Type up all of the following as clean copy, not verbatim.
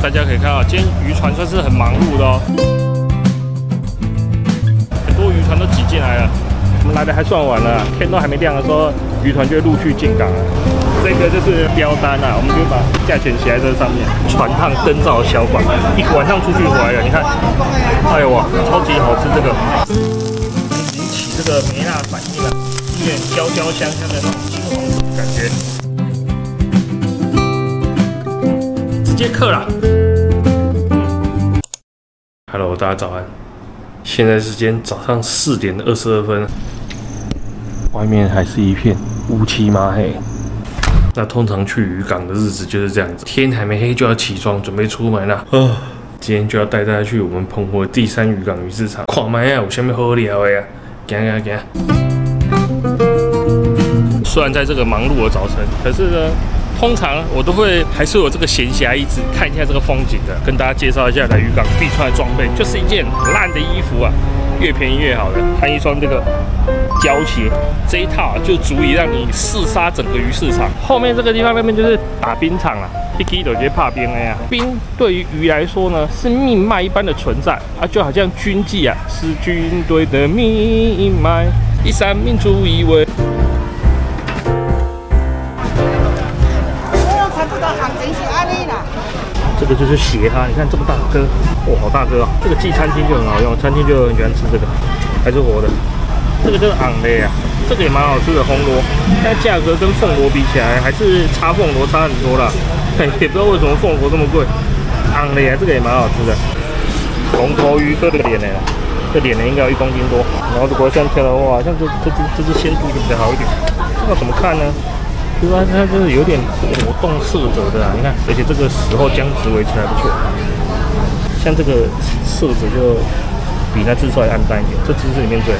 大家可以看到，今天渔船算是很忙碌的哦，很多渔船都挤进来了。我们来的还算晚了，天都还没亮的时候，渔船就会陆续进港了。这个就是标单啊，我们就把价钱写在这上面。船烫灯罩小馆，一个晚上出去回来了，你看，哎呦哇，超级好吃这个，引起这个梅辣反应啊，有点焦焦香香的那种金黄色的感觉。直接刻啦。Hello， 大家早安，现在时间早上4点22分，外面还是一片乌漆麻黑。那通常去渔港的日子就是这样子，天还没黑就要起床准备出门了。今天就要带大家去我们澎湖的第3渔港鱼市场，看卖啊有啥物好聊的啊，行。虽然在这个忙碌的早晨，可是呢，通常我都会还是有这个闲暇一直看一下这个风景的，跟大家介绍一下来渔港必穿的装备，就是一件烂的衣服啊，越便宜越好的，和一双这个胶鞋，这一套就足以让你厮杀整个鱼市场。后面这个地方那边就是打冰场啦，一起就直接怕冰的呀。冰对于鱼来说呢，是命脉一般的存在啊，就好像军纪啊，是军队的命脉，一三民族以为。这个就是鞋哈，你看这么大颗，哇，好大颗啊！这个寄餐厅就很好用，餐厅就很喜欢吃这个，还是活的。这个就是昂嘞啊，这个也蛮好吃的红螺，但价格跟凤螺比起来，还是差凤螺差很多啦。也不知道为什么凤螺这么贵。昂嘞啊，这个也蛮好吃的。龙头鱼这个脸呢，这脸呢应该有1公斤多。然后如果像挑的话，像这只鲜度就比较好一点。这个怎么看呢？就是它就是有点活动色泽的啊，你看，而且这个时候姜质维持还不错，像这个色泽就比那只稍微暗淡一点，这只是里面最，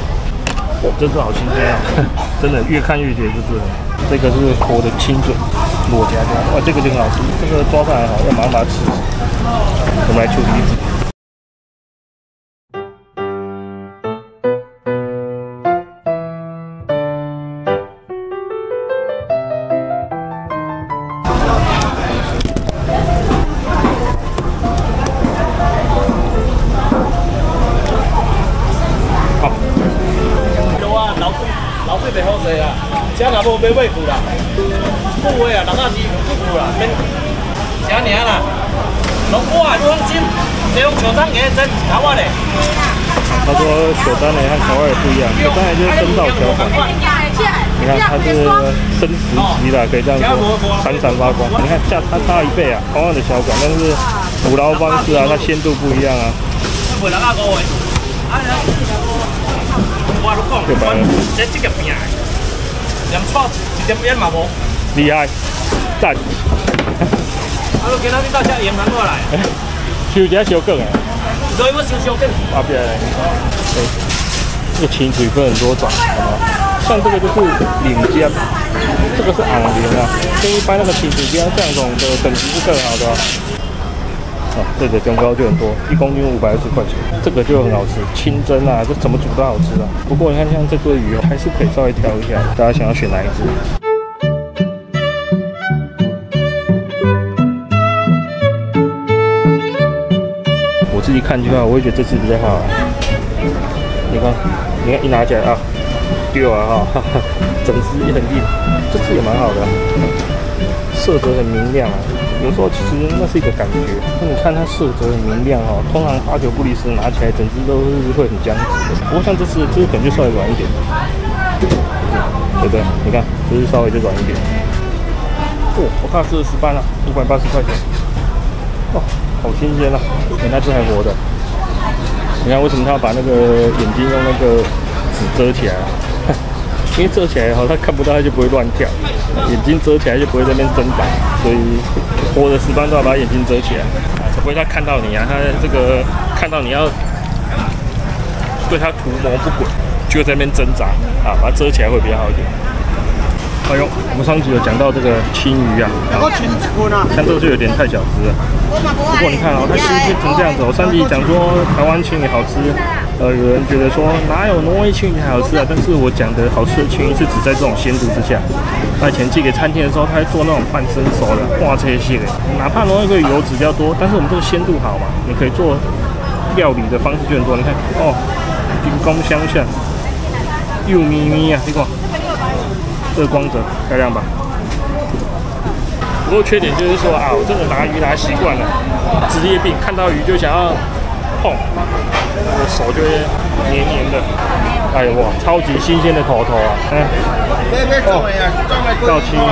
这只好新鲜啊，真的越看越觉得这只，这个是活的清准裸夹夹，哇，这个就很好吃，这个抓上来好，要马上把它吃，我们来处理一只。这若无买尾裤啦，布的啊，人仔是不付啦，免这尔啦。龙骨啊，你放心，这种球章给真台湾的。他说球章呢和台湾也不一样，球章也就是灯罩条款。你看它是深10级啦，可以这样说，闪闪发光。你看它差1倍啊，同样的小管，但是捕捞方式啊，它鲜度不一样啊。对吧？这个片。连错1点烟嘛无，厉害，赞！啊，今仔日到这盐盘过来，收一下小梗啊，所以我收小梗。啊，别，这个青水分很多种，好吗？像这个就是领尖，这个是昂鳞啊，跟一般那个青水尖这样种的等级是更好的。啊，这个中高就很多，1公斤520块钱，这个就很好吃，清蒸啊，这怎么煮都好吃啊。不过你看像这堆鱼哦，还是可以稍微挑一下，大家想要选哪一只？我自己看就好，我会觉得这只比较好。你看一拿起来啊，丢啊哈，整只也很硬，这只也蛮好的，色泽很明亮啊。有时候其实那是一个感觉，那你看它色泽很明亮哦，通常8九不离10拿起来整只都是会很僵直的。不过像这只可能就稍微软一点，对不对？你看，这只稍微就软一点。哦，我看这是18了，580块钱。哦，好新鲜啊！你看这还活的。你看为什么他要把那个眼睛用那个纸遮起来啊？因为遮起来后，它看不到，它就不会乱跳；眼睛遮起来就不会在那边挣扎，所以活的石斑都要把眼睛遮起来，才不会它看到你啊，它这个看到你要对它图谋不轨，就在那边挣扎啊，把它遮起来会比较好一点。哎呦，我们上集有讲到这个青鱼啊，像这个就有点太小只了。不过你看哦，它新鲜成这样子，我上集讲说台湾青鱼好吃，有人觉得说哪有挪威青鱼好吃啊？但是我讲的好吃的青鱼是指在这种鲜度之下。那以前寄给餐厅的时候，他会做那种半生熟的，哇，这些的，哪怕挪威可以油脂比较多，但是我们这个鲜度好嘛，你可以做料理的方式就很多。你看哦，金光相向，又咪咪啊，你看这个光泽漂亮吧？不过缺点就是说啊，我真的拿鱼拿习惯了，职业病，看到鱼就想要碰，我手就会黏黏的。哎哇，超级新鲜的头啊！哦，到青耶！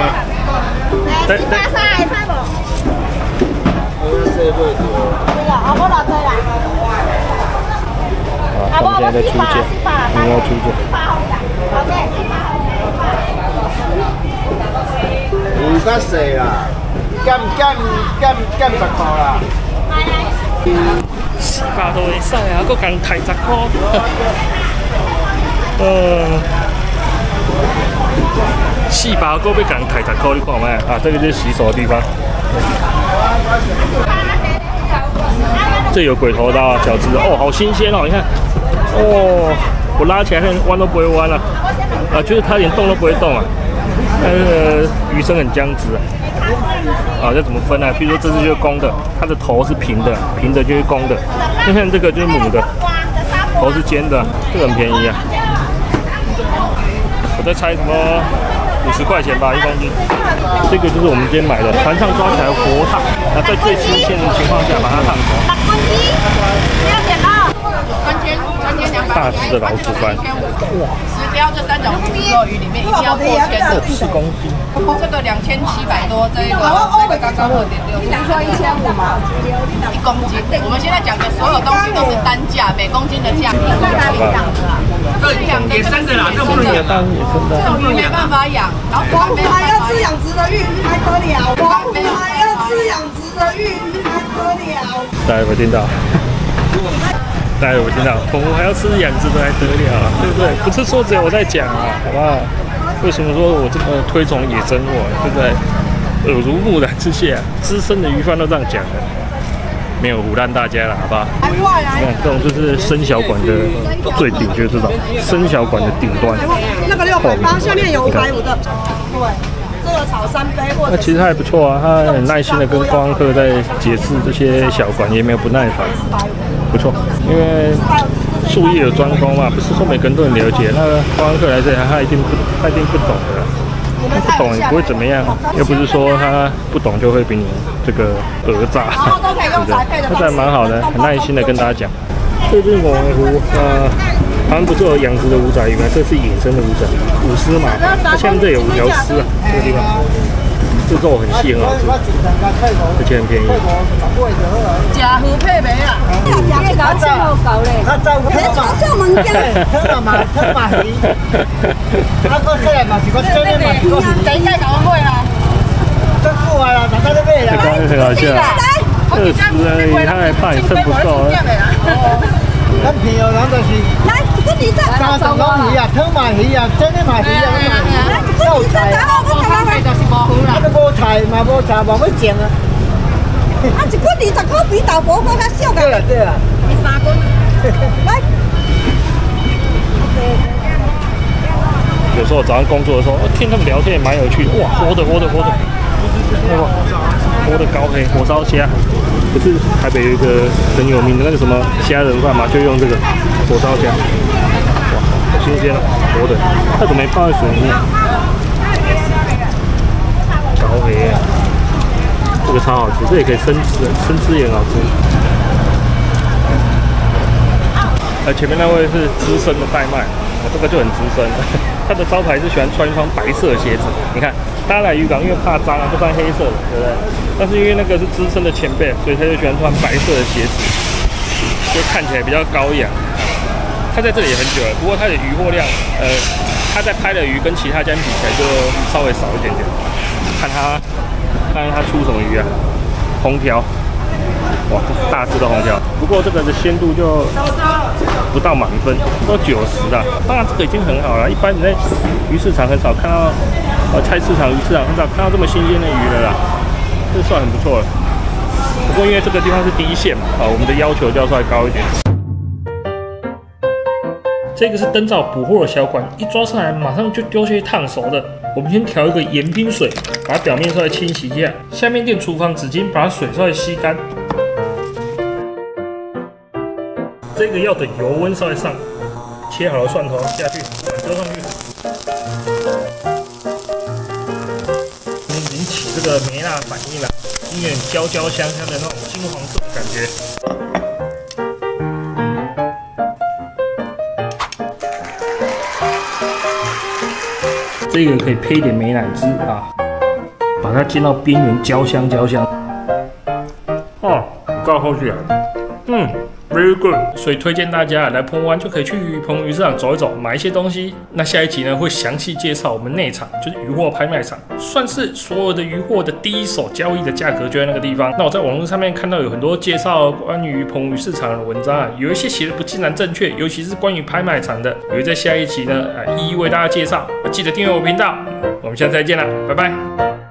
对对。啊，他们现在在出价，你要出价。有较细啦，减10块啦。400都会使啊，佫共抬10块。400佫要共抬10块，你看没？啊，这个就是洗手的地方。这有鬼头刀啊，小只的哦，好新鲜哦！你看，哦，我拉起来看弯都不会弯了，啊，就是它连动都不会动啊。但是鱼身很僵直啊，这怎么分呢？比如说这只就是公的，它的头是平的，平的就是公的。你看这个就是母的，头是尖的，这个很便宜啊。我在猜什么50块钱吧，1公斤。这个就是我们今天买的，船上抓起来活烫，那在最新鲜的情况下把它烫熟。大只的老鼠斑，哇！石雕这3种鱼里面一定要过千的，4公斤。这个2700多，这个刚刚2.6，你说1500吗？1公斤。我们现在讲的所有东西都是单价，每公斤的价。在哪里养的啊？野生的啦，这不能养。这种鱼没办法养，然后黄虎还要吃养殖的玉鱼还得了，黄虎还要吃养殖的玉鱼还得了。大家有没有听到？大家有没有听到？澎湖还要吃养殖的还得了啊，对不对？不是说只有我在讲啊，好不好？为什么说我这么推崇野生货，对不对？耳濡目染之下，资深的鱼贩都这样讲的，没有唬烂大家了，好不好？你看这种就是生小管的最顶，就是这种生小管的顶端。那个680，下面有550的，对。这个炒3杯或者……那其实它还不错啊，它很耐心的跟观光客在解释这些小管，也没有不耐烦，不错。因为术业有专攻嘛，不是说每个人都很了解。那个观光客来这里，他一定不懂的，他不懂也不会怎么样，又不是说他不懂就会比你这个讹诈，对不对？他这还蛮好的，很耐心的跟大家讲。这就是我们湖他们不是有养殖的五仔鱼吗？这是野生的五仔鱼，5丝嘛。它下面这有5条丝啊，这个地方，这肉很细很好吃，而且很便宜。假虎配眉啦，这搞真好搞嘞，较早别嘲笑物件，特嘛鱼，啊个细嘛是我真的嘛是我等一下搞会啦，真富啊啦，大家都买啦。这光很好笑，20而已，他还怕你称不够。咱平常人就是来，这个你这3种拢鱼啊，汤嘛鱼啊，真的嘛鱼啊，来，这个你这就是无好啦，啊，无菜嘛无茶，无要种啊。啊，一棍20块比豆腐搁较俗个。对啦对啦。第3棍，来。有时候早上工作的时候，听他们聊天也蛮有趣的。哇，活的，哇，活的高黑火烧虾。不是台北有一个很有名的那个什么虾仁饭嘛，就用这个火烧虾，哇，好新鲜啊，活的，它怎么没泡在水里面？高黑啊，这个超好吃，这也可以生吃，生吃也很好吃。前面那位是资深的代卖，这个就很资深，他的招牌是喜欢穿一双白色的鞋子。你看，大家来渔港因为怕脏啊，都穿黑色的，对不对？但是因为那个是资深的前辈，所以他就喜欢穿白色的鞋子，就看起来比较高雅。他在这里也很久了，不过他的渔获量，他在拍的鱼跟其他家比起来就稍微少一点点。看他出什么鱼啊？红条，哇，大只的红条。不过这个的鲜度就不到满分，都90啦。当然这个已经很好了，一般你在鱼市场很少看到，菜市场、鱼市场很少看到这么新鲜的鱼了啦。这算很不错了，不过因为这个地方是第一线嘛，我们的要求就要稍微高一点。这个是灯罩捕获的小管，一抓上来马上就丢下去烫熟的。我们先调一个盐冰水，把表面稍微清洗一下。下面垫厨房纸巾，把水稍微吸干。这个要等油温稍微上，切好的蒜头下去，丢上去。已经起这个梅辣反应了，有点焦焦香香的那种金黄色的感觉。这个可以配一点美乃滋啊，把它煎到边缘焦香焦香。哦，够好吃啊！very good。所以推荐大家来澎湖湾就可以去澎湖鱼市场走一走，买一些东西。那下一集呢会详细介绍我们内场，就是渔货拍卖场，算是所有的渔货的第一手交易的价格就在那个地方。那我在网络上面看到有很多介绍关于澎湖鱼市场的文章啊，有一些写的不尽然正确，尤其是关于拍卖场的，我会在下一集呢一一为大家介绍。记得订阅我频道，我们下次再见了，拜拜。